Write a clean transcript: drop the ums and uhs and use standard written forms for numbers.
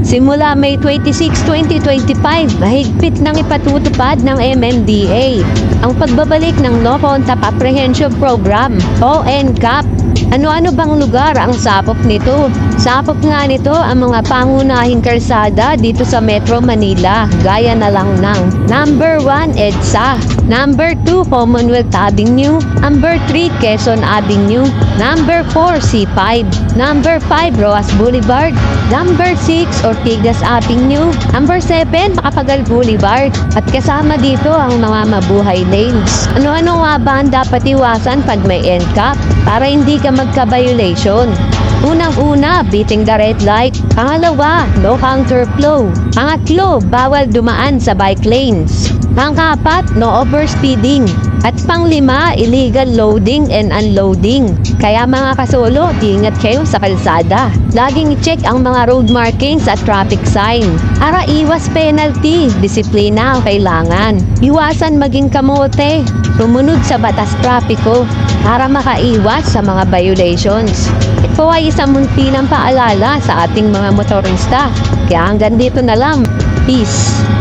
Simula May 26, 2025, mahigpit nang ipatutupad ng MMDA ang pagbabalik ng No Contact Apprehension Program o NCAP. Ano-ano bang lugar ang sakop nito? Sakop nga nito ang mga pangunahing kalsada dito sa Metro Manila, gaya na lang ng Number 1, EDSA, Number 2, Commonwealth Avenue, Number 3, Quezon Avenue, Number 4, C5, Number 5, Roas Boulevard, Number 6, Ortigas Avenue, Number 7, Macapagal Boulevard, at kasama dito ang mga mabuhay lanes. Ano-ano nga ba ang dapat iwasan pag may NCAP para hindi ka magka-violation? Unang-una, beating the red light. Pangalawa, no counterflow. Pangatlo, bawal dumaan sa bike lanes. Pang-apat, no overspeeding. At pang-lima, illegal loading and unloading. Kaya mga kasolo, ingat kayo sa kalsada. Laging i-check ang mga road markings at traffic sign. Para iwas penalty, disiplina ang kailangan. Iwasan maging kamote. Sumunod sa batas trapiko para makaiwas sa mga violations. Ito ay isang muntinang paalala sa ating mga motorista. Kaya hanggang dito na lang. Peace!